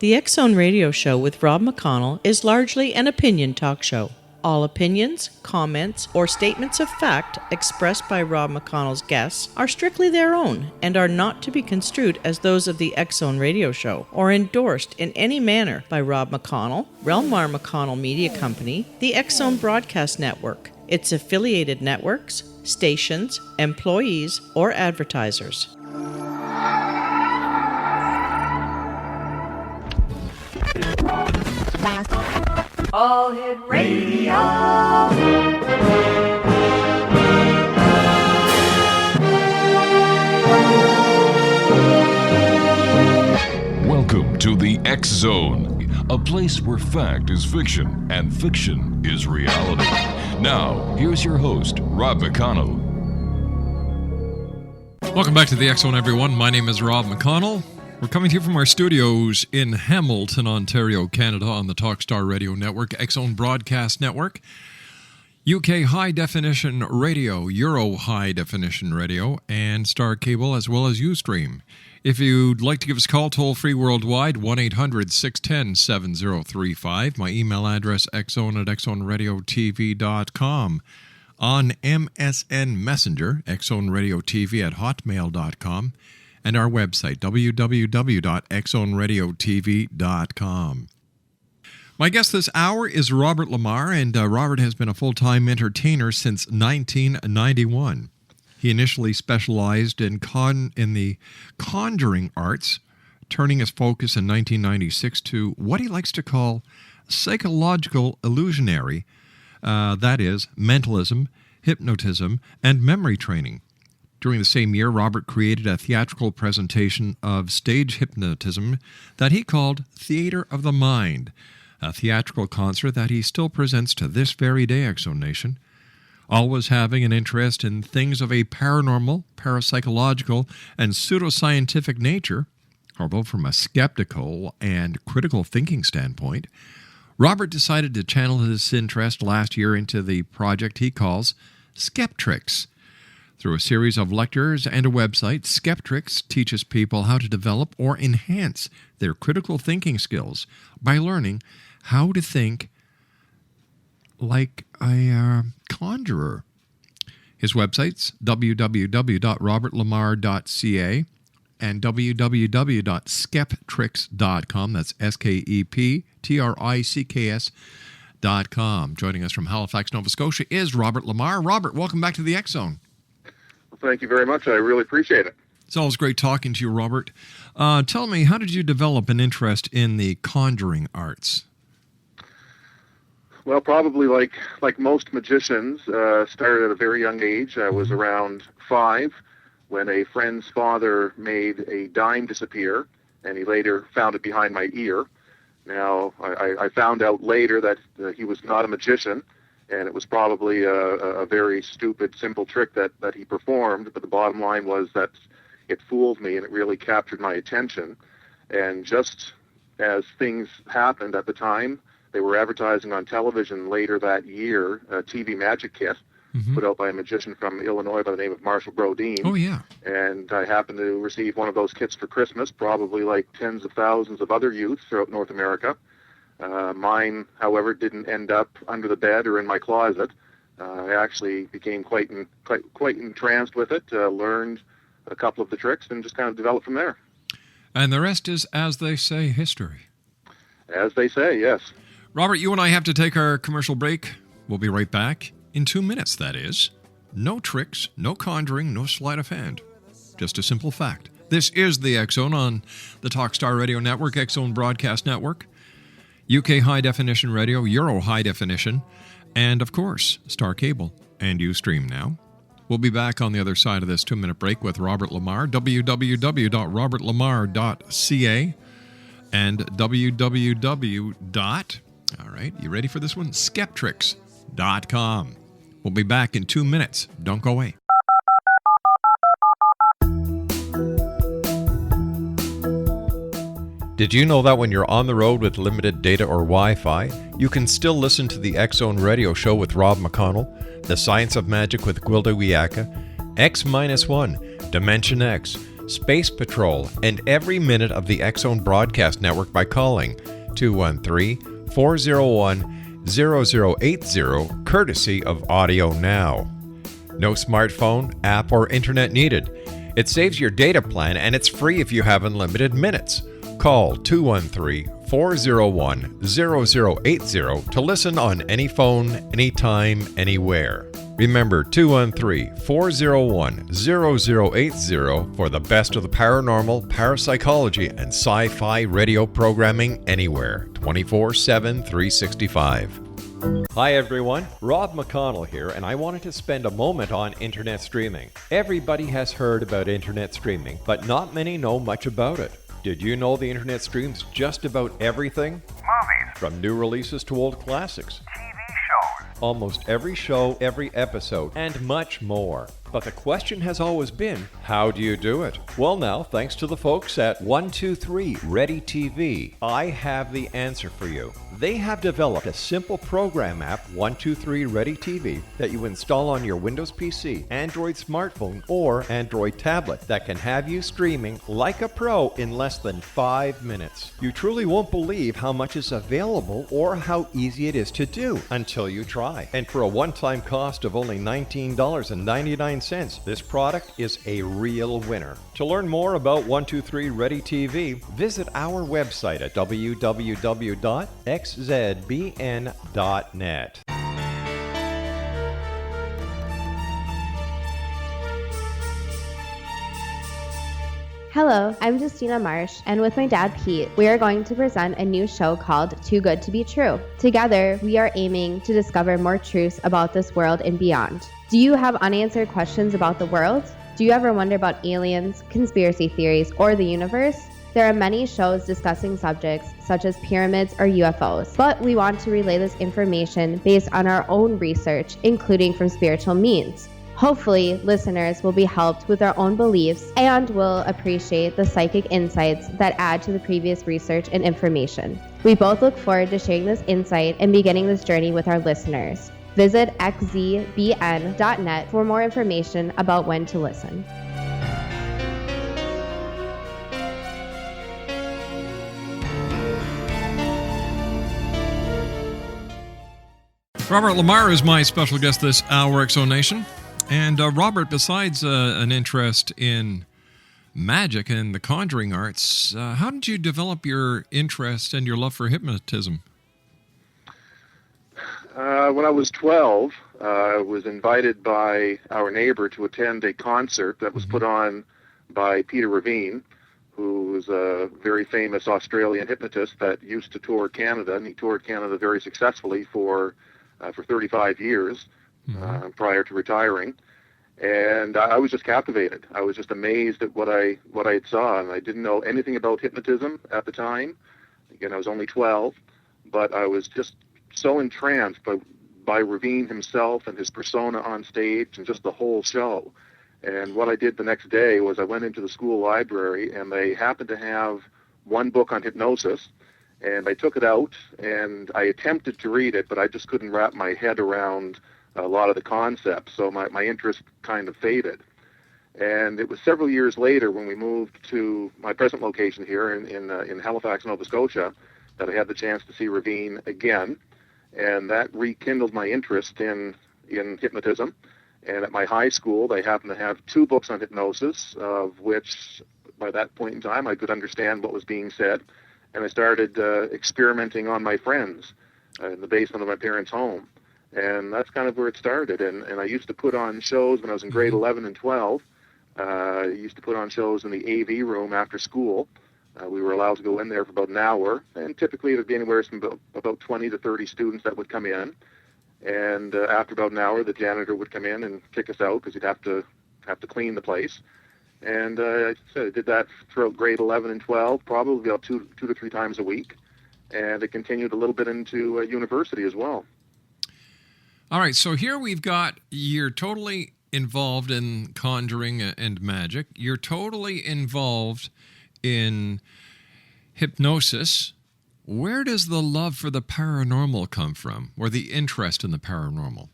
The X-Zone Radio Show with Rob McConnell is largely an opinion talk show. All opinions, comments, or statements of fact expressed by Rob McConnell's guests are strictly their own and are not to be construed as those of the X-Zone Radio Show or endorsed in any manner by Rob McConnell, Lamar McConnell Media Company, the X-Zone Broadcast Network, its affiliated networks, stations, employees, or advertisers. All Hit Radio. Welcome to the X-Zone, a place where fact is fiction and fiction is reality. Now, here's your host, Rob McConnell. Welcome back to the X-Zone, everyone. My name is Rob McConnell. We're coming to you from our studios in Hamilton, Ontario, Canada, on the Talkstar Radio Network, X-Zone Broadcast Network, UK High Definition Radio, Euro High Definition Radio, and Star Cable, as well as Ustream. If you'd like to give us a call toll-free worldwide, 1-800-610-7035. My email address, xzone@xzoneradiotv.com. On MSN Messenger, xzoneradiotv@hotmail.com. And our website, www.xzoneradiotv.com. My guest this hour is Robert Lamar, and Robert has been a full-time entertainer since 1991. He initially specialized in the conjuring arts, turning his focus in 1996 to what he likes to call psychological illusionary, that is, mentalism, hypnotism, and memory training. During the same year, Robert created a theatrical presentation of stage hypnotism that he called Theater of the Mind, a theatrical concert that he still presents to this very day, X-Zone Nation. Always having an interest in things of a paranormal, parapsychological, and pseudoscientific nature, although from a skeptical and critical thinking standpoint, Robert decided to channel his interest last year into the project he calls Skeptrix. Through a series of lectures and a website, Skeptrix teaches people how to develop or enhance their critical thinking skills by learning how to think like a conjurer. His websites, www.robertlamar.ca and www.skeptrix.com. That's skeptricks.com. Joining us from Halifax, Nova Scotia is Robert Lamar. Robert, welcome back to the X-Zone. Thank you very much. I really appreciate it. It's always great talking to you, Robert. Tell me, how did you develop an interest in the conjuring arts? Well, probably like most magicians, started at a very young age. I was around 5 when a friend's father made a dime disappear, and he later found it behind my ear. Now, I found out later that he was not a magician, and it was probably a very stupid, simple trick that he performed, but the bottom line was that it fooled me, and it really captured my attention. And just as things happened at the time, they were advertising on television later that year, a TV magic kit put out by a magician from Illinois by the name of Marshall Brodeen. Oh, yeah. And I happened to receive one of those kits for Christmas, probably like tens of thousands of other youths throughout North America. Mine, however, didn't end up under the bed or in my closet. I actually became quite entranced with it, learned a couple of the tricks, and just kind of developed from there. And the rest is, as they say, history. As they say, yes. Robert, you and I have to take our commercial break. We'll be right back in 2 minutes, that is. No tricks, no conjuring, no sleight of hand. Just a simple fact. This is the X-Zone on the Talkstar Radio Network, X-Zone Broadcast Network, UK High Definition Radio, Euro High Definition, and, of course, Star Cable and Ustream now. We'll be back on the other side of this 2-minute break with Robert Lamar, www.robertlamar.ca and www. All right, you ready for this one? Skeptrix.com. We'll be back in 2 minutes. Don't go away. Did you know that when you're on the road with limited data or Wi-Fi, you can still listen to the X-Zone Radio Show with Rob McConnell, The Science of Magic with Gwilda Wiyaka, X-1, Dimension X, Space Patrol, and every minute of the X-Zone Broadcast Network by calling 213-401-0080, courtesy of Audio Now. No smartphone, app, or internet needed. It saves your data plan, and it's free if you have unlimited minutes. Call 213-401-0080 to listen on any phone, anytime, anywhere. Remember 213-401-0080 for the best of the paranormal, parapsychology, and sci-fi radio programming anywhere, 24/7, 365. Hi everyone, Rob McConnell here, and I wanted to spend a moment on internet streaming. Everybody has heard about internet streaming, but not many know much about it. Did you know the internet streams just about everything? Movies, From new releases to old classics. TV shows, Almost every show, every episode, and much more. But the question has always been, how do you do it? Well now, thanks to the folks at 123 Ready TV, I have the answer for you. They have developed a simple program app, 123 Ready TV, that you install on your Windows PC, Android smartphone, or Android tablet that can have you streaming like a pro in less than 5 minutes. You truly won't believe how much is available or how easy it is to do until you try. And for a one-time cost of only $19.99, this product is a real winner. To learn more about 123 Ready TV, visit our website at www.xzbn.net. Hello, I'm Justina Marsh, and with my dad Pete, we are going to present a new show called Too Good to Be True. Together, we are aiming to discover more truths about this world and beyond. Do you have unanswered questions about the world? Do you ever wonder about aliens, conspiracy theories, or the universe? There are many shows discussing subjects such as pyramids or UFOs, but we want to relay this information based on our own research, including from spiritual means. Hopefully, listeners will be helped with their own beliefs and will appreciate the psychic insights that add to the previous research and information. We both look forward to sharing this insight and beginning this journey with our listeners. Visit xzbn.net for more information about when to listen. Robert Lamar is my special guest this hour, X-Zone Nation. And Robert, besides an interest in magic and the conjuring arts, how did you develop your interest and your love for hypnotism? When I was 12, I was invited by our neighbor to attend a concert that was put on by Peter Ravine, who was a very famous Australian hypnotist that used to tour Canada, and he toured Canada very successfully for 35 years. Prior to retiring, and I was just captivated. I was just amazed at what I had saw, and I didn't know anything about hypnotism at the time. Again, I was only 12, but I was just so entranced by Ravine himself and his persona on stage and just the whole show. And what I did the next day was I went into the school library, and they happened to have one book on hypnosis. And I took it out, and I attempted to read it, but I just couldn't wrap my head around a lot of the concepts, so my interest kind of faded. And it was several years later when we moved to my present location here in Halifax, Nova Scotia, that I had the chance to see Ravine again, and that rekindled my interest in hypnotism. And at my high school, they happened to have two books on hypnosis, of which by that point in time I could understand what was being said. And I started experimenting on my friends in the basement of my parents' home. And that's kind of where it started. And I used to put on shows when I was in grade 11 and 12. I used to put on shows in the AV room after school. We were allowed to go in there for about an hour. And typically it would be anywhere from about 20 to 30 students that would come in. And after about an hour, the janitor would come in and kick us out because he'd have to clean the place. And I did that throughout grade 11 and 12, probably about two to three times a week. And it continued a little bit into university as well. All right, so here we've got, you're totally involved in conjuring and magic. You're totally involved in hypnosis. Where does the love for the paranormal come from, or the interest in the paranormal?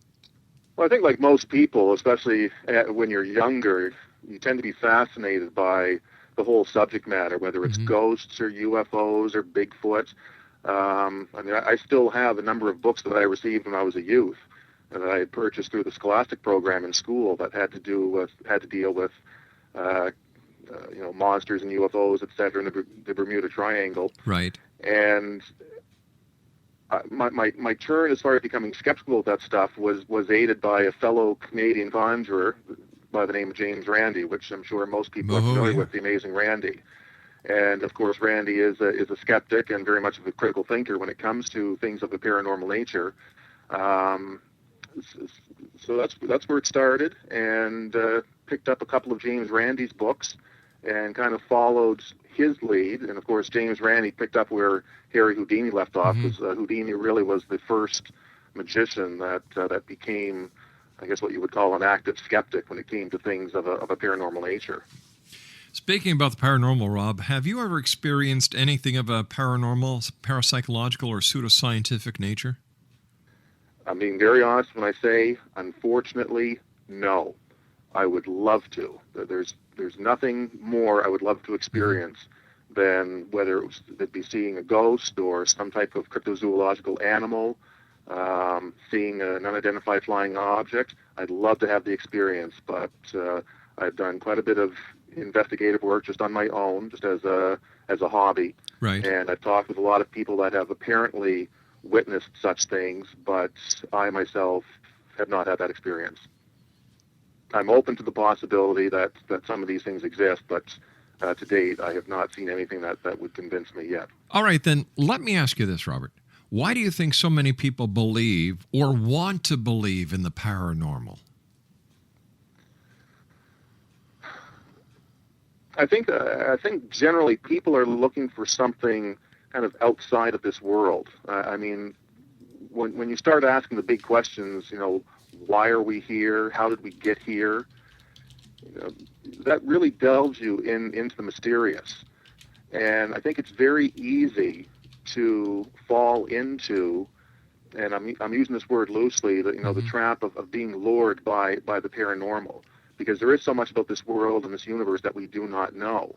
Well, I think like most people, especially when you're younger, you tend to be fascinated by the whole subject matter, whether it's ghosts or UFOs or Bigfoot. I still have a number of books that I received when I was a youth and that I had purchased through the Scholastic program in school that had to deal with monsters and UFOs, etc., and the Bermuda Triangle. Right. And my turn as far as becoming skeptical of that stuff was aided by a fellow Canadian conjurer by the name of James Randi, which I'm sure most people are familiar with, the amazing Randi. And of course, Randi is a skeptic and very much of a critical thinker when it comes to things of a paranormal nature. So that's where it started, and picked up a couple of James Randi's books and kind of followed his lead. And of course, James Randi picked up where Harry Houdini left off, because Houdini really was the first magician that became, I guess, what you would call an active skeptic when it came to things of a paranormal nature. Speaking about the paranormal, Rob, have you ever experienced anything of a paranormal, parapsychological, or pseudoscientific nature? I'm being very honest when I say, unfortunately, no. I would love to. There's nothing more I would love to experience than whether it'd be seeing a ghost or some type of cryptozoological animal, seeing an unidentified flying object. I'd love to have the experience, but I've done quite a bit of investigative work just on my own, just as a hobby. Right. And I've talked with a lot of people that have apparently witnessed such things, but I myself have not had that experience. I'm open to the possibility that some of these things exist, but to date, I have not seen anything that would convince me yet. All right, then, let me ask you this, Robert. Why do you think so many people believe or want to believe in the paranormal? I think generally people are looking for something kind of outside of this world. I mean, when you start asking the big questions, why are we here? How did we get here? That really delves you into the mysterious. And I think it's very easy to fall into, and I'm using this word loosely, the trap of being lured by the paranormal, because there is so much about this world and this universe that we do not know.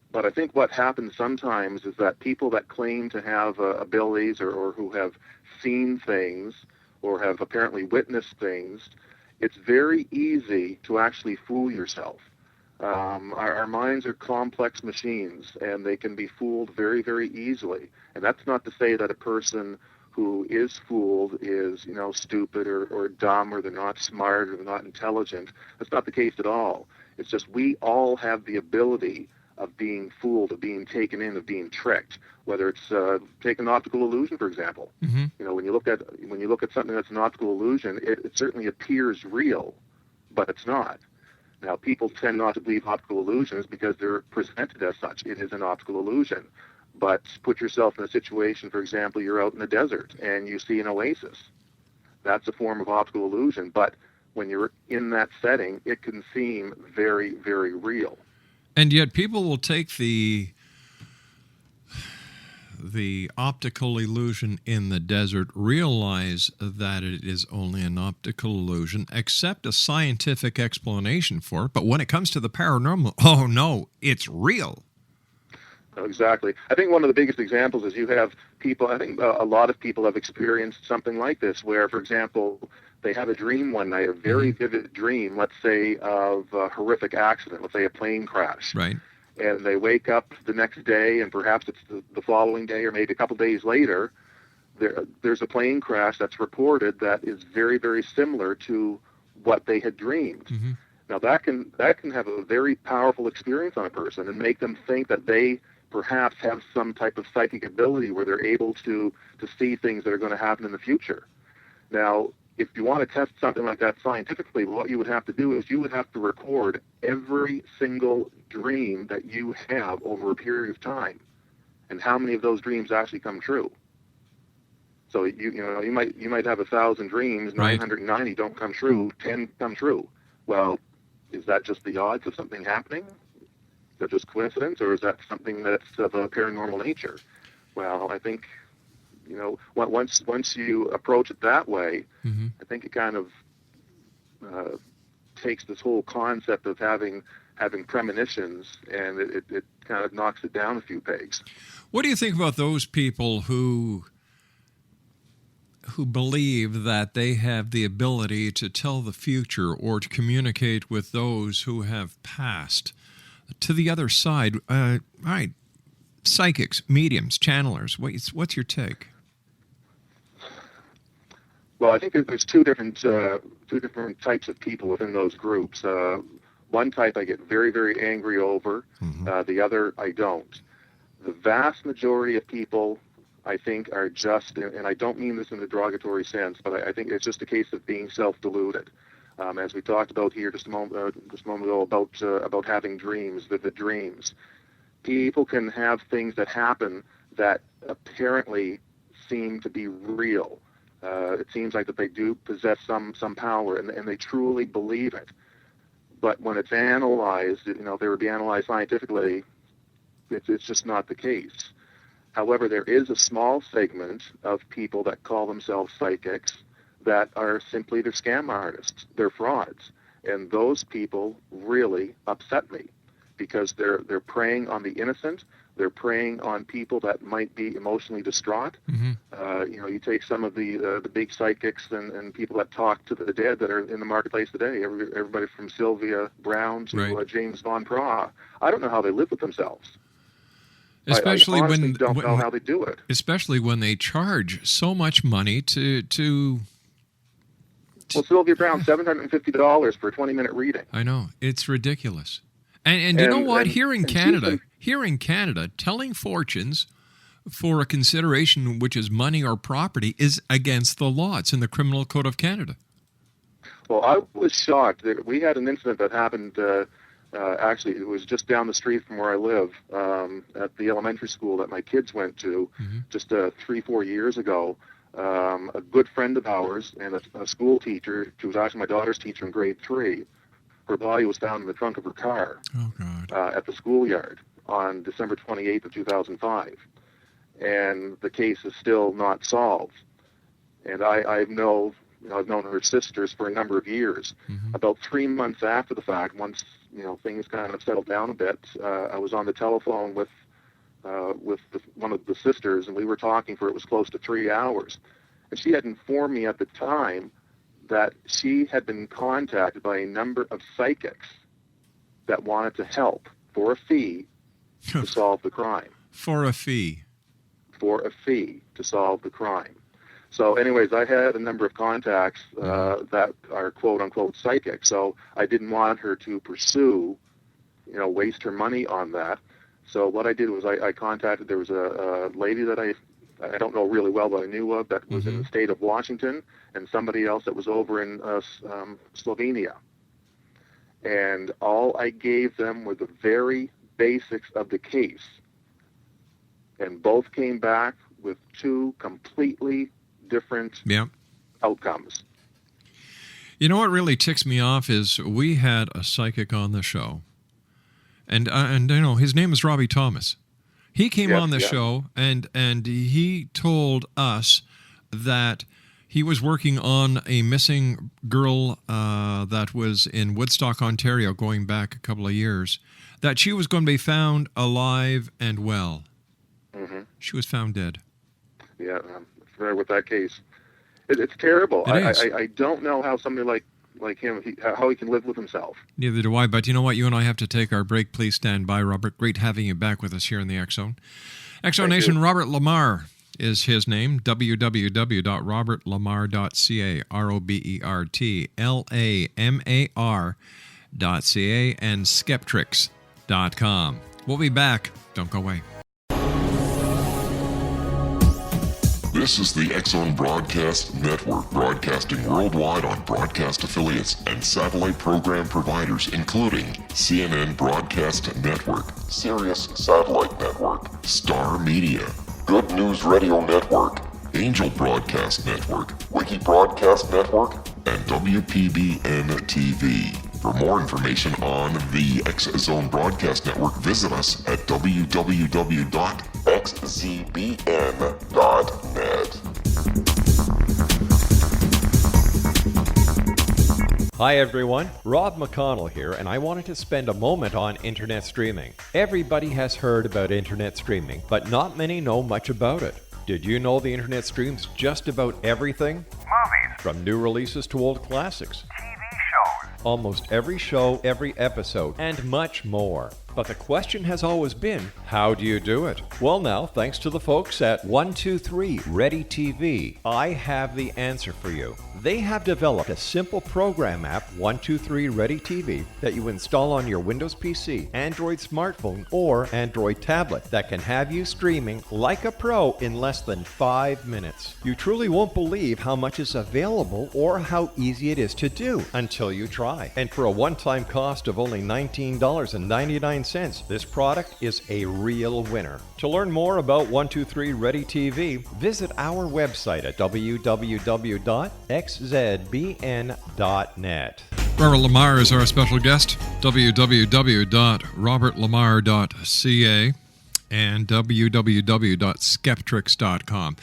But I think what happens sometimes is that people that claim to have abilities or who have seen things or have apparently witnessed things, it's very easy to actually fool yourself. Our minds are complex machines, and they can be fooled very, very easily. And that's not to say that a person who is fooled is, stupid or dumb, or they're not smart, or they're not intelligent. That's not the case at all. It's just we all have the ability of being fooled, of being taken in, of being tricked. Whether it's take an optical illusion, for example. When you look at something that's an optical illusion, it certainly appears real, but it's not. Now, people tend not to believe optical illusions because they're presented as such. It is an optical illusion. But put yourself in a situation, for example, you're out in the desert and you see an oasis. That's a form of optical illusion, but when you're in that setting, it can seem very, very real. And yet people will take the optical illusion in the desert, realize that it is only an optical illusion, accept a scientific explanation for it, but when it comes to the paranormal, oh no, it's real. Exactly. I think one of the biggest examples is you have people, I think a lot of people have experienced something like this, where, for example, they have a dream one night, a very vivid dream, let's say, of a horrific accident, let's say a plane crash. Right. And they wake up the next day, and perhaps it's the following day or maybe a couple days later, there's a plane crash that's reported that is very, very similar to what they had dreamed. Now, that can have a very powerful experience on a person and make them think that they perhaps have some type of psychic ability where they're able to see things that are going to happen in the future. Now, if you want to test something like that scientifically, what you would have to do is you would have to record every single dream that you have over a period of time, and how many of those dreams actually come true. So you might have 1,000 dreams, 990 don't come true, 10 come true. Well, is that just the odds of something happening? Is that just coincidence, or is that something that's of a paranormal nature? Well, I think, once you approach it that way, I think it kind of takes this whole concept of having premonitions, and it kind of knocks it down a few pegs. What do you think about those people who believe that they have the ability to tell the future or to communicate with those who have passed to the other side? All right, psychics, mediums, channelers. What's your take? Well, I think there's two different types of people within those groups. One type I get very, very angry over. The other I don't. The vast majority of people, I think, are just, and I don't mean this in a derogatory sense, but I think it's just a case of being self-deluded. As we talked about here just a moment ago about having dreams, vivid dreams. People can have things that happen that apparently seem to be real. It seems like that they do possess some power, and they truly believe it. But when it's analyzed, if they would be analyzed scientifically, it's just not the case. However, there is a small segment of people that call themselves psychics that are simply, they're scam artists, they're frauds. And those people really upset me because they're preying on the innocent. They're preying on people that might be emotionally distraught. You take some of the big psychics and people that talk to the dead that are in the marketplace today. Everybody from Sylvia Brown to James Von Praagh. I don't know how they live with themselves. Especially I honestly don't know how they do it. Especially when they charge so much money to Well, Sylvia Brown, $750 for a 20-minute reading. I know. It's ridiculous. And you know what? Here in Canada, telling fortunes for a consideration which is money or property is against the law. It's in the Criminal Code of Canada. Well, I was shocked. We had an incident that happened, actually, it was just down the street from where I live, at the elementary school that my kids went to just 3-4 years ago. A good friend of ours and a school teacher, she was actually my daughter's teacher in grade 3, her body was found in the trunk of her car at the schoolyard on December 28th of 2005. And the case is still not solved. And I've known her sisters for a number of years. About 3 months after the fact, once things kind of settled down a bit, I was on the telephone with one of the sisters, and we were talking for it was close to 3 hours. And she had informed me at the time that she had been contacted by a number of psychics that wanted to help for a fee to solve the crime. For a fee? For a fee to solve the crime. So anyways, I had a number of contacts that are quote-unquote psychic, so I didn't want her to pursue, waste her money on that. So what I did was I contacted, there was a lady that I don't know really well, but I knew of, that was in the state of Washington, and somebody else that was over in Slovenia. And all I gave them were the very basics of the case. And both came back with two completely different outcomes. You know what really ticks me off is we had a psychic on the show. And his name is Robbie Thomas. He came on the show, and he told us that he was working on a missing girl that was in Woodstock, Ontario, going back a couple of years, that she was going to be found alive and well. She was found dead. Yeah, I'm familiar with that case. It's terrible. I don't know how somebody like him, how he can live with himself. Neither do I, but you know what? You and I have to take our break. Please stand by, Robert. Great having you back with us here in the X-Zone. X-Zone Nation, Robert Lamar is his name, www.robertlamar.ca, RobertLamar.ca, and skeptrix.com. We'll be back. Don't go away. This is the X-Zone Broadcast Network, broadcasting worldwide on broadcast affiliates and satellite program providers, including CNN Broadcast Network, Sirius Satellite Network, Star Media, Good News Radio Network, Angel Broadcast Network, Wiki Broadcast Network, and WPBN TV. For more information on the X-Zone Broadcast Network, visit us at www.xzbn.net. Hi everyone, Rob McConnell here, and I wanted to spend a moment on internet streaming. Everybody has heard about internet streaming, but not many know much about it. Did you know the internet streams just about everything? Movies, From new releases to old classics. TV shows, Almost every show, every episode, and much more. But the question has always been, how do you do it? Well now, thanks to the folks at 123 Ready TV, I have the answer for you. They have developed a simple program app, 123 Ready TV, that you install on your Windows PC, Android smartphone, or Android tablet that can have you streaming like a pro in less than 5 minutes. You truly won't believe how much is available or how easy it is to do until you try. And for a one-time cost of only $19.99, this product is a real winner. To learn more about 123 Ready TV, visit our website at www.xzbn.net. Robert Lamar is our special guest. www.robertlamar.ca and www.skeptrix.com.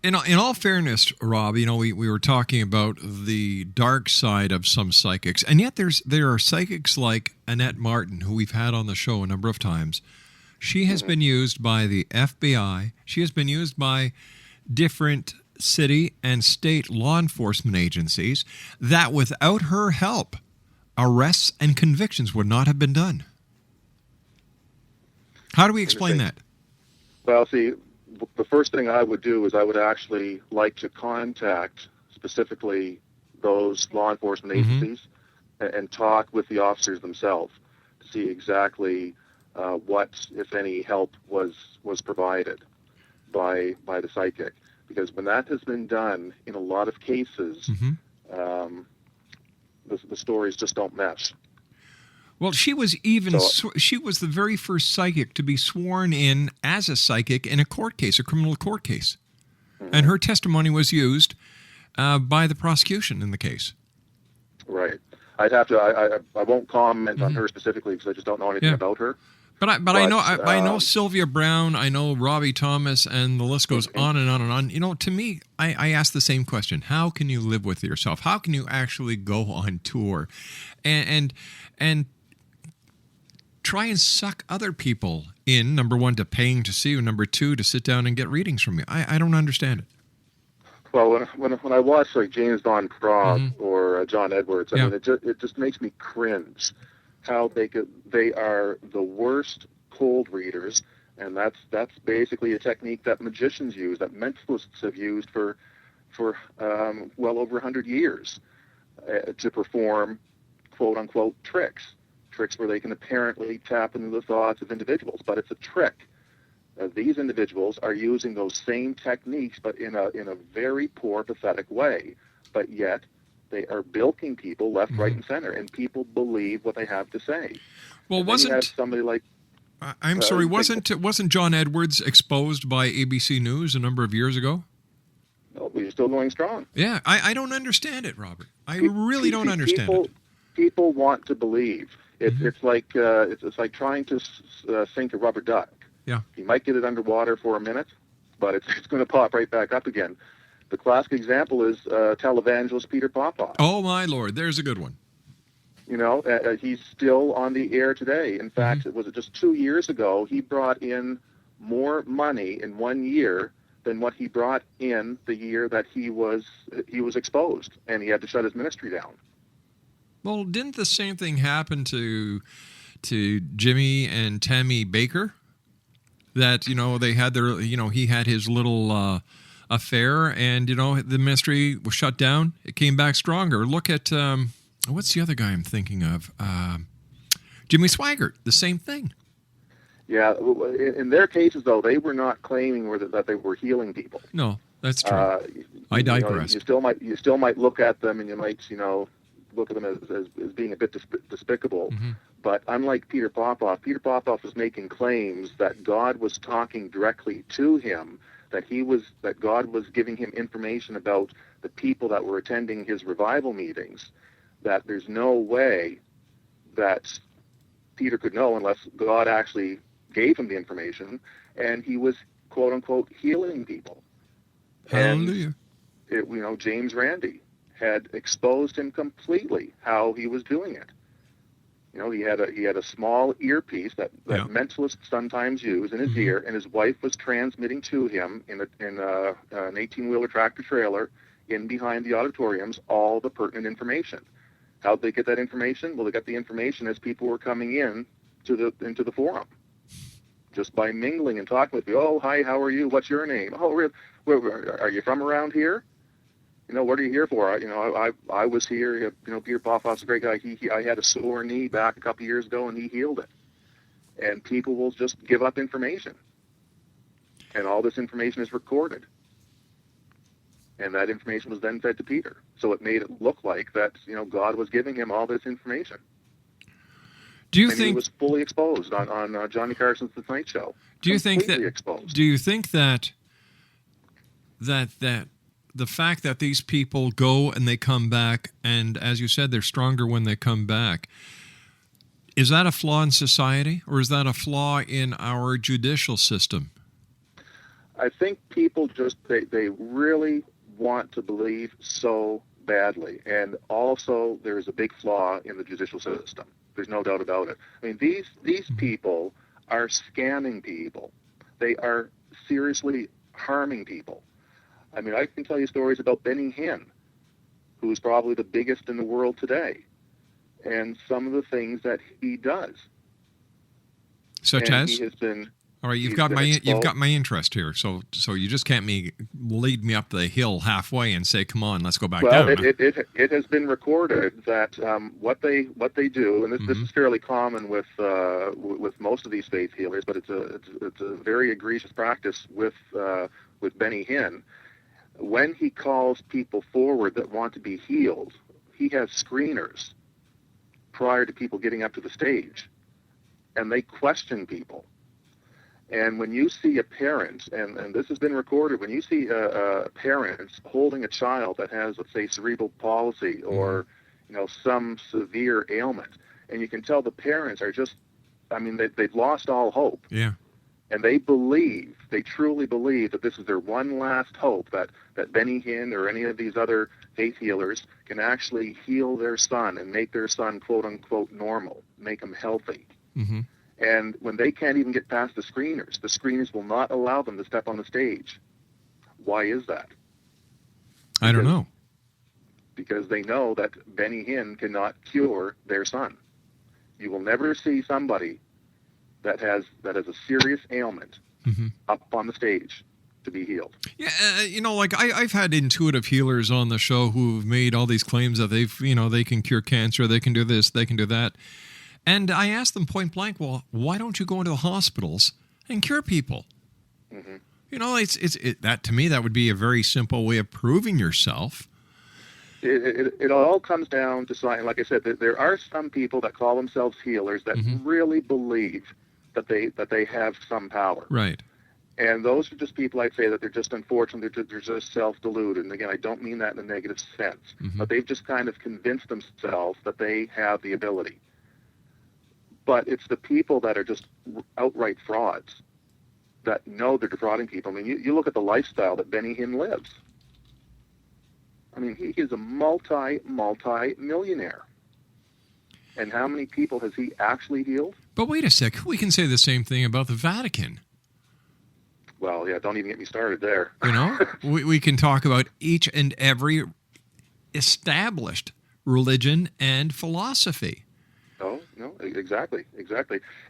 In all fairness, Rob, we were talking about the dark side of some psychics, and yet there are psychics like Annette Martin, who we've had on the show a number of times. She has been used by the FBI. She has been used by different city and state law enforcement agencies that without her help, arrests and convictions would not have been done. How do we explain that? Well, see, the first thing I would do is I would actually like to contact specifically those law enforcement agencies and talk with the officers themselves to see exactly what, if any, help was provided by the psychic. Because when that has been done, in a lot of cases, the stories just don't mesh. Well, she was she was the very first psychic to be sworn in as a psychic in a court case, a criminal court case. And her testimony was used by the prosecution in the case. Right. I'd have to, I won't comment on her specifically because I just don't know anything about her. But I know Sylvia Brown, I know Robbie Thomas, and the list goes on and on and on. To me, I ask the same question. How can you live with yourself? How can you actually go on tour and try and suck other people in, number one, to paying to see you, number two, to sit down and get readings from you? I don't understand it. Well, when I watch like James Von Prague or John Edwards, I mean, it just makes me cringe how they are the worst cold readers, and that's basically a technique that magicians use, that mentalists have used for well over 100 years to perform quote unquote tricks where they can apparently tap into the thoughts of individuals, but it's a trick. These individuals are using those same techniques, but in a very poor, pathetic way. But yet, they are bilking people left, right, and center, and people believe what they have to say. Well, wasn't somebody like? I'm sorry, wasn't John Edwards exposed by ABC News a number of years ago? No, he's still going strong. Yeah, I don't understand it, Robert. I really don't understand it. People want to believe. It's like trying to sink a rubber duck. Yeah. You might get it underwater for a minute, but it's going to pop right back up again. The classic example is televangelist Peter Popoff. Oh, my Lord. There's a good one. He's still on the air today. In fact, was it just 2 years ago, he brought in more money in 1 year than what he brought in the year that he was exposed, and he had to shut his ministry down. Well, didn't the same thing happen to Jimmy and Tammy Baker? That, they had their, he had his little affair, and, the ministry was shut down. It came back stronger. Look at, what's the other guy I'm thinking of? Jimmy Swaggart, the same thing. Yeah, in their cases, though, they were not claiming that they were healing people. No, that's true. I digress. You still might look at them, and you might, look at them as being a bit despicable. But unlike Peter Popoff was making claims that God was talking directly to him, that God was giving him information about the people that were attending his revival meetings, that there's no way that Peter could know unless God actually gave him the information, and he was, quote unquote, healing people. Hallelujah. And James Randi had exposed him completely how he was doing it. He had a small earpiece that mentalists sometimes use in his ear, and his wife was transmitting to him in an 18-wheeler tractor trailer in behind the auditoriums all the pertinent information. How'd they get that information? Well, they got the information as people were coming into the forum, just by mingling and talking with you. Oh, hi, how are you? What's your name? Oh, where are you from around here? What are you here for? I was here. Peter Poffhoff's a great guy. I had a sore knee back a couple years ago, and he healed it. And people will just give up information, and all this information is recorded. And that information was then fed to Peter. So it made it look like that God was giving him all this information. Do you and think he was fully exposed on Johnny Carson's The Tonight Show? Do you think that? Exposed. Do you think that the fact that these people go and they come back, and as you said, they're stronger when they come back, is that a flaw in society, or is that a flaw in our judicial system? I think people just they really want to believe so badly, and also there is a big flaw in the judicial system. There's no doubt about it. I mean, these people are scamming people. They are seriously harming people. I mean, I can tell you stories about Benny Hinn, who's probably the biggest in the world today, and some of the things that he does. Such and as? He has been. All right, you've got my interest here. So you just can't lead me up the hill halfway and say, "Come on, let's go back down." Well, it has been recorded that what they do, and this is fairly common with most of these faith healers, but it's a very egregious practice with Benny Hinn. When he calls people forward that want to be healed, he has screeners prior to people getting up to the stage, and they question people. And when you see a parent, and this has been recorded, when you see parents holding a child that has, let's say, cerebral palsy or some severe ailment, and you can tell the parents are just, they've lost all hope. Yeah. And they truly believe that this is their one last hope, that Benny Hinn or any of these other faith healers can actually heal their son and make their son, quote unquote, normal, make him healthy. Mm-hmm. And when they can't even get past the screeners will not allow them to step on the stage. Why is that? I don't know. Because they know that Benny Hinn cannot cure their son. You will never see somebody that has a serious ailment up on the stage to be healed. Yeah, I've had intuitive healers on the show who've made all these claims that they can cure cancer, they can do this, they can do that. And I asked them point blank, well, why don't you go into the hospitals and cure people? Mm-hmm. That to me, that would be a very simple way of proving yourself. It all comes down to science. Like I said, there are some people that call themselves healers that really believe that they have some power. Right. And those are just people, I'd say, that they're just unfortunate. They're just self-deluded. And again, I don't mean that in a negative sense. But they've just kind of convinced themselves that they have the ability. But it's the people that are just outright frauds that know they're defrauding people. I mean, you look at the lifestyle that Benny Hinn lives. I mean, he is a multi-millionaire. And how many people has he actually healed? But wait a sec. We can say the same thing about the Vatican. Well, yeah, don't even get me started there. We can talk about each and every established religion and philosophy. Oh, no, exactly.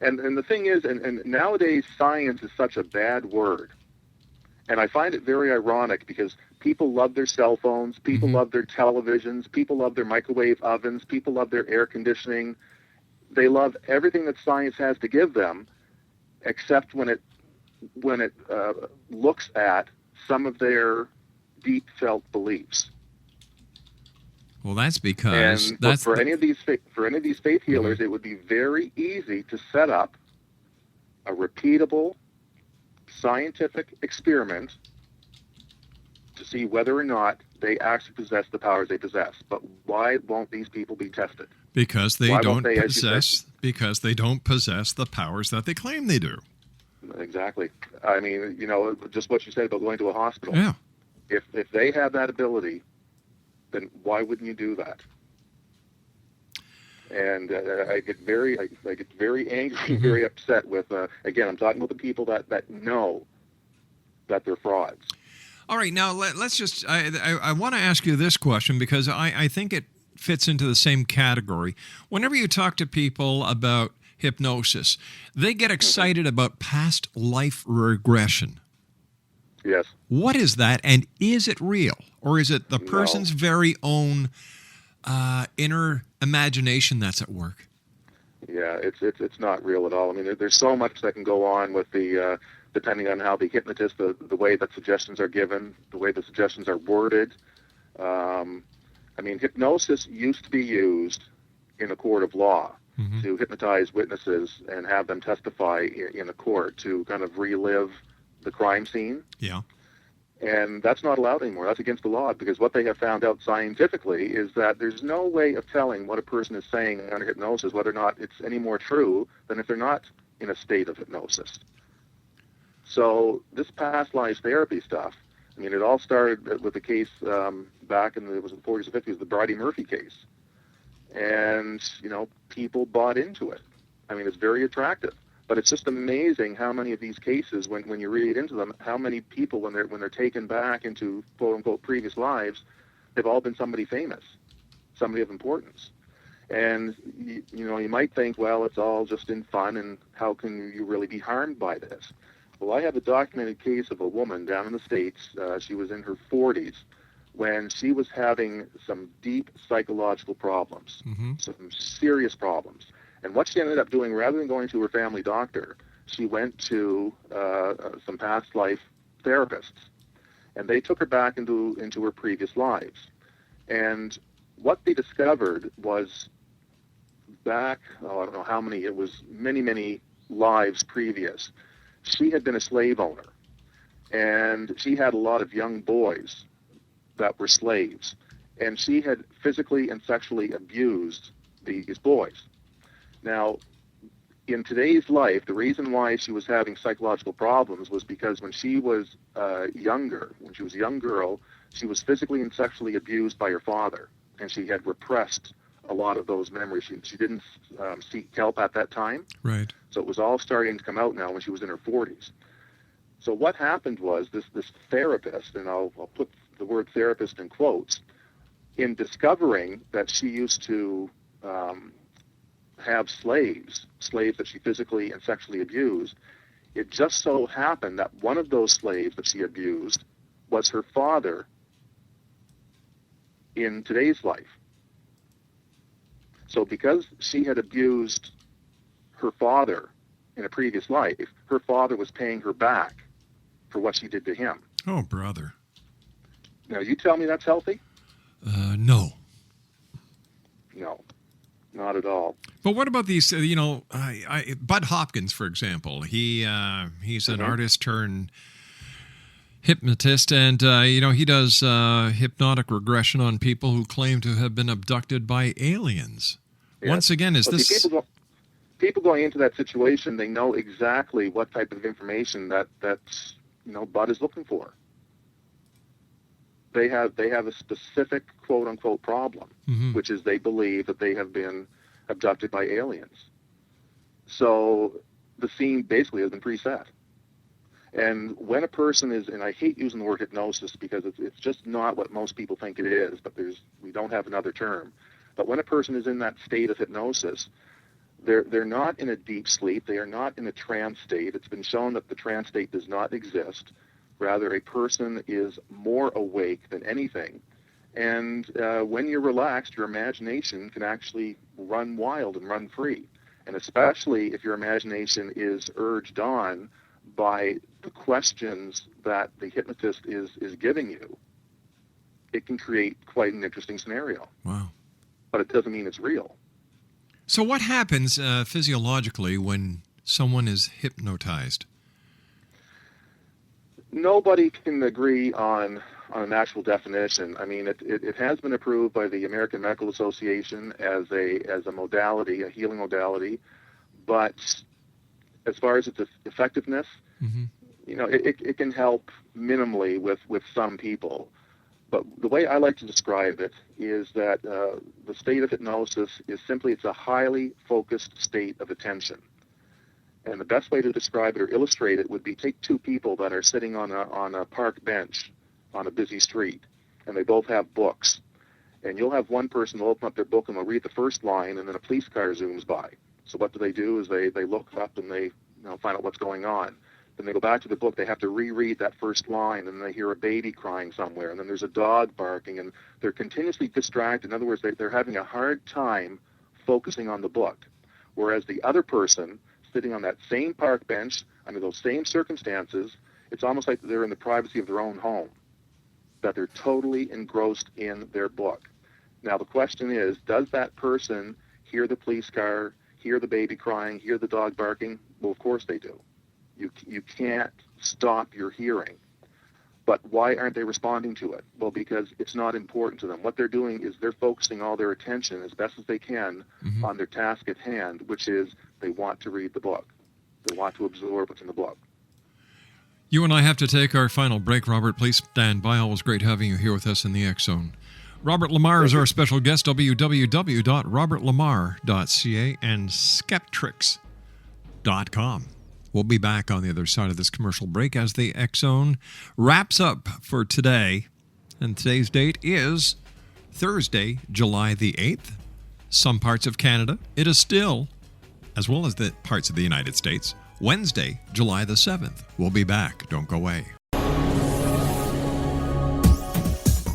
And the thing is, and nowadays science is such a bad word. And I find it very ironic because people love their cell phones, people love their televisions, people love their microwave ovens, people love their air conditioning. They love everything that science has to give them, except when it looks at some of their deep felt beliefs. Well, that's because for any of these faith healers, it would be very easy to set up a repeatable scientific experiment to see whether or not they actually possess the powers they possess. But why won't these people be tested? Because they don't possess the powers that they claim they do. Exactly. I mean, just what you said about going to a hospital. Yeah. If they have that ability then why wouldn't you do that? And I get very angry, very upset with. Again, I'm talking about the people that know that they're frauds. All right, now let's just. I want to ask you this question because I think it fits into the same category. Whenever you talk to people about hypnosis, they get excited about past life regression. Yes. What is that, and is it real, or is it the person's very own inner imagination that's at work? Yeah, it's not real at all. I mean, there's so much that can go on with the depending on how the hypnotist, the way that suggestions are given, the way the suggestions are worded. I mean, hypnosis used to be used in a court of law to hypnotize witnesses and have them testify in a court to kind of relive the crime scene. Yeah. And that's not allowed anymore. That's against the law, because what they have found out scientifically is that there's no way of telling what a person is saying under hypnosis, whether or not it's any more true than if they're not in a state of hypnosis. So this past life therapy stuff, I mean, it all started with the case back in the 40s or 50s, the Bridie Murphy case. And, people bought into it. I mean, it's very attractive. But it's just amazing how many of these cases, when you read into them, how many people, when they're taken back into quote-unquote previous lives, they've all been somebody famous, somebody of importance. And, you might think, well, it's all just in fun, and how can you really be harmed by this? Well, I have a documented case of a woman down in the States. She was in her 40s when she was having some deep psychological problems, some serious problems. And what she ended up doing, rather than going to her family doctor, she went to some past life therapists. And they took her back into her previous lives. And what they discovered was back, I don't know how many, it was many, many lives previous, she had been a slave owner. And she had a lot of young boys that were slaves. And she had physically and sexually abused these boys. Now, in today's life, the reason why she was having psychological problems was because when she was younger, when she was a young girl, she was physically and sexually abused by her father, and she had repressed a lot of those memories. She didn't seek help at that time. Right. So it was all starting to come out now when she was in her 40s. So what happened was this therapist, and I'll put the word therapist in quotes, in discovering that she used to have slaves that she physically and sexually abused, it just so happened that one of those slaves that she abused was her father in today's life. So because she had abused her father in a previous life, her father was paying her back for what she did to him. Oh, brother. Now, you tell me that's healthy? No. No. Not at all. But what about these, Bud Hopkins, for example? He's an artist turned hypnotist, and, he does hypnotic regression on people who claim to have been abducted by aliens. Yes. Once again, people going into that situation, they know exactly what type of information that Bud is looking for. They have a specific quote-unquote problem, which is they believe that they have been abducted by aliens. So the scene basically has been preset. And when a person is, and I hate using the word hypnosis because it's just not what most people think it is, but we don't have another term. But when a person is in that state of hypnosis, they're not in a deep sleep. They are not in a trance state. It's been shown that the trance state does not exist. Rather, a person is more awake than anything. And when you're relaxed, your imagination can actually run wild and run free. And especially if your imagination is urged on by the questions that the hypnotist is giving you, it can create quite an interesting scenario. Wow. But it doesn't mean it's real. So what happens physiologically when someone is hypnotized? Nobody can agree on an actual definition. I mean, it has been approved by the American Medical Association as a modality, a healing modality, but as far as its effectiveness, it can help minimally with some people. But the way I like to describe it is that the state of hypnosis is simply, it's a highly focused state of attention. And the best way to describe it or illustrate it would be, take two people that are sitting on a park bench on a busy street, and they both have books. And you'll have one person who'll open up their book and they'll read the first line, and then a police car zooms by. So what do is they look up and they find out what's going on. Then they go back to the book. They have to reread that first line, and they hear a baby crying somewhere, and then there's a dog barking, and they're continuously distracted. In other words, they're having a hard time focusing on the book. Whereas the other person, sitting on that same park bench under those same circumstances, it's almost like they're in the privacy of their own home, that they're totally engrossed in their book. Now, the question is, does that person hear the police car, hear the baby crying, hear the dog barking? Well, of course they do. You can't stop your hearing. But why aren't they responding to it? Well, because it's not important to them. What they're doing is they're focusing all their attention as best as they can on their task at hand, which is they want to read the book. They want to absorb what's in the book. You and I have to take our final break. Robert, please stand by. Always great having you here with us in the X Zone. Robert Lamar is our special guest, www.robertlamar.ca and skeptrix.com. We'll be back on the other side of this commercial break as the X Zone wraps up for today. And today's date is Thursday, July the 8th. Some parts of Canada, it is still, as well as the parts of the United States, Wednesday, July the 7th. We'll be back. Don't go away.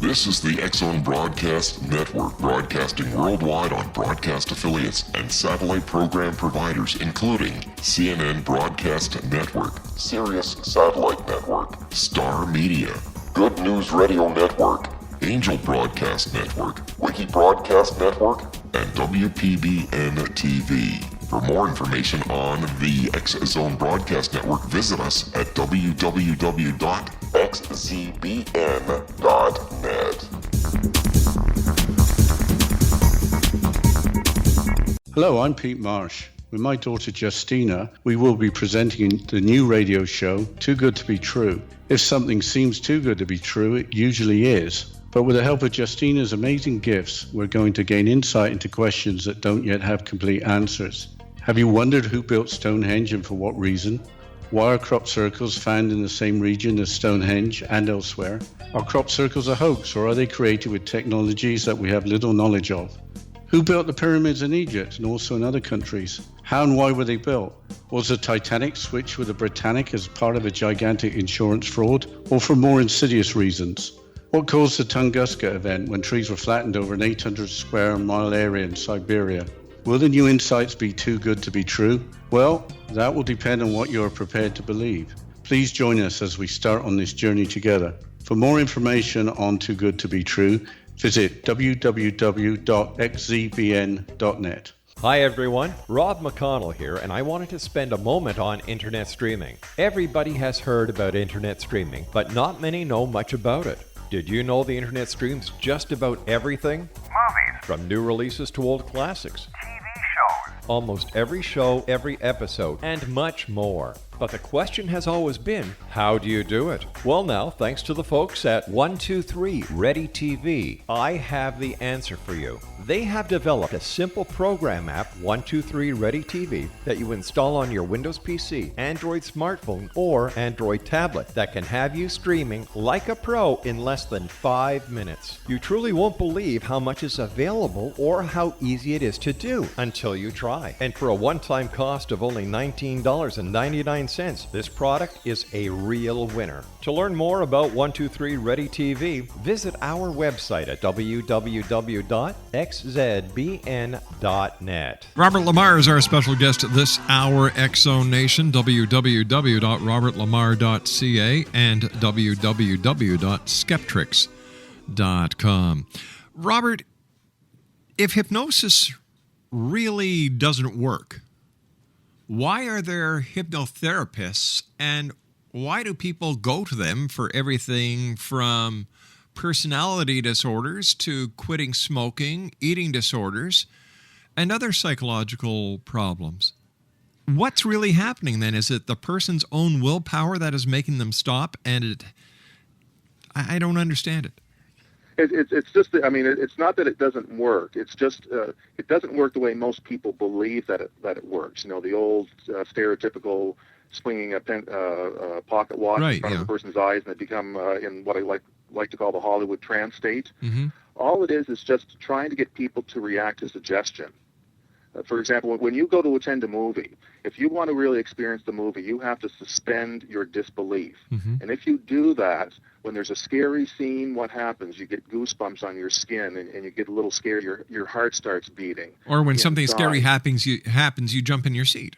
This is the X Zone Broadcast Network, broadcasting worldwide on broadcast affiliates and satellite program providers, including CNN Broadcast Network, Sirius Satellite Network, Star Media, Good News Radio Network, Angel Broadcast Network, Wiki Broadcast Network, and WPBN TV. For more information on the X Zone Broadcast Network, visit us at www.xzbn.net. Hello, I'm Pete Marsh. With my daughter Justina, we will be presenting the new radio show, Too Good to Be True. If something seems too good to be true, it usually is. But with the help of Justina's amazing gifts, we're going to gain insight into questions that don't yet have complete answers. Have you wondered who built Stonehenge and for what reason? Why are crop circles found in the same region as Stonehenge and elsewhere? Are crop circles a hoax, or are they created with technologies that we have little knowledge of? Who built the pyramids in Egypt and also in other countries? How and why were they built? Was the Titanic switched with the Britannic as part of a gigantic insurance fraud, or for more insidious reasons? What caused the Tunguska event when trees were flattened over an 800 square mile area in Siberia? Will the new insights be too good to be true? Well, that will depend on what you are prepared to believe. Please join us as we start on this journey together. For more information on Too Good to Be True, visit www.xzbn.net. Hi everyone, Rob McConnell here, and I wanted to spend a moment on internet streaming. Everybody has heard about internet streaming, but not many know much about it. Did you know the internet streams just about everything? Movies, From new releases to old classics. TV shows, Almost every show, every episode, and much more. But the question has always been, how do you do it? Well now, thanks to the folks at 123 Ready TV, I have the answer for you. They have developed a simple program app, 123 Ready TV, that you install on your Windows PC, Android smartphone, or Android tablet that can have you streaming like a pro in less than 5 minutes. You truly won't believe how much is available or how easy it is to do until you try. And for a one-time cost of only $19.99, this product is a real winner. To learn more about 123 Ready TV, visit our website at www.xzbn.net. Robert Lamar is our special guest this hour, X Zone Nation, www.robertlamar.ca and www.skeptrix.com. Robert, if hypnosis really doesn't work, why are there hypnotherapists, and why do people go to them for everything from personality disorders to quitting smoking, eating disorders, and other psychological problems? What's really happening then? Is it the person's own willpower that is making them stop? And I don't understand it. It's just that, I mean, it's not that it doesn't work. It's just it doesn't work the way most people believe that it works. You know, the old stereotypical swinging a pocket watch in front of a person's eyes, and they become in what I like to call the Hollywood trance state. Mm-hmm. All it is just trying to get people to react to suggestion. For example, when you go to attend a movie, if you want to really experience the movie, you have to suspend your disbelief. Mm-hmm. And if you do that, when there's a scary scene, what happens? You get goosebumps on your skin, and you get a little scared. Your heart starts beating. Or when something scary happens, you jump in your seat.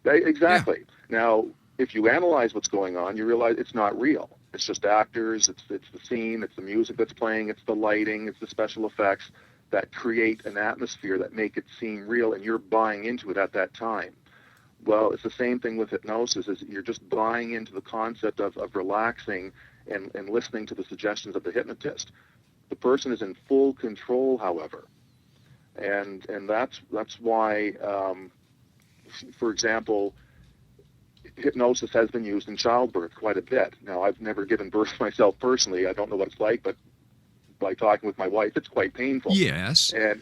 Exactly. Yeah. Now, if you analyze what's going on, you realize it's not real. It's just actors. It's the scene. It's the music that's playing. It's the lighting. It's the special effects that create an atmosphere that make it seem real, and you're buying into it at that time. Well, it's the same thing with hypnosis. Is you're just buying into the concept of relaxing and listening to the suggestions of the hypnotist. The person is in full control, however, and that's why, for example, hypnosis has been used in childbirth quite a bit. Now, I've never given birth myself personally. I don't know what it's like, but by talking with my wife, it's quite painful. Yes. And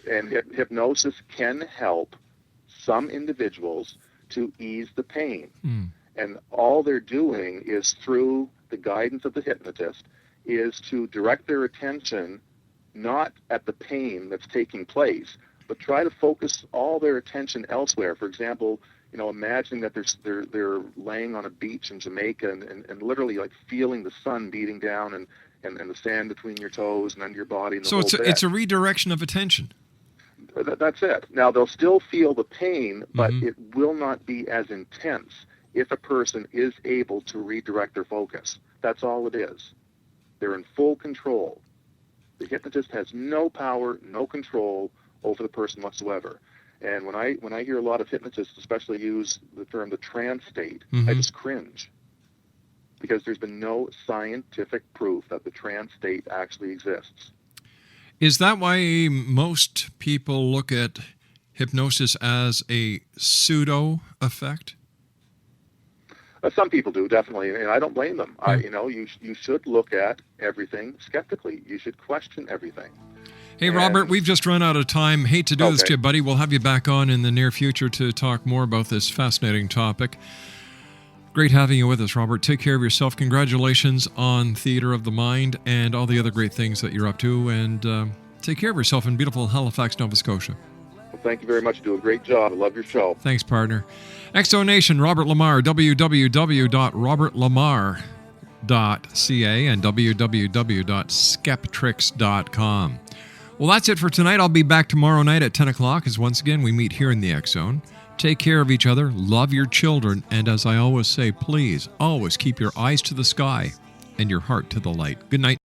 hypnosis can help some individuals to ease the pain. Mm. And all they're doing is, through the guidance of the hypnotist, is to direct their attention not at the pain that's taking place, but try to focus all their attention elsewhere. For example, you know, imagining that they're laying on a beach in Jamaica and literally like feeling the sun beating down and the sand between your toes and under your body. And the whole bit. It's a redirection of attention. That's it. Now, they'll still feel the pain, but it will not be as intense if a person is able to redirect their focus. That's all it is. They're in full control. The hypnotist has no power, no control over the person whatsoever. And when I hear a lot of hypnotists, especially use the term the trance state, I just cringe, because there's been no scientific proof that the trance state actually exists. Is that why most people look at hypnosis as a pseudo effect? Some people do, definitely, and I don't blame them. You should look at everything skeptically. You should question everything. Hey, Robert, we've just run out of time. Hate to do this to you, buddy. We'll have you back on in the near future to talk more about this fascinating topic. Great having you with us, Robert. Take care of yourself. Congratulations on Theater of the Mind and all the other great things that you're up to. And take care of yourself in beautiful Halifax, Nova Scotia. Well, thank you very much. You do a great job. I love your show. Thanks, partner. Exo Nation, Robert Lamar, www.robertlamar.ca and www.skeptrix.com. Well, that's it for tonight. I'll be back tomorrow night at 10 o'clock as once again we meet here in the X Zone. Take care of each other, love your children, and as I always say, please always keep your eyes to the sky and your heart to the light. Good night.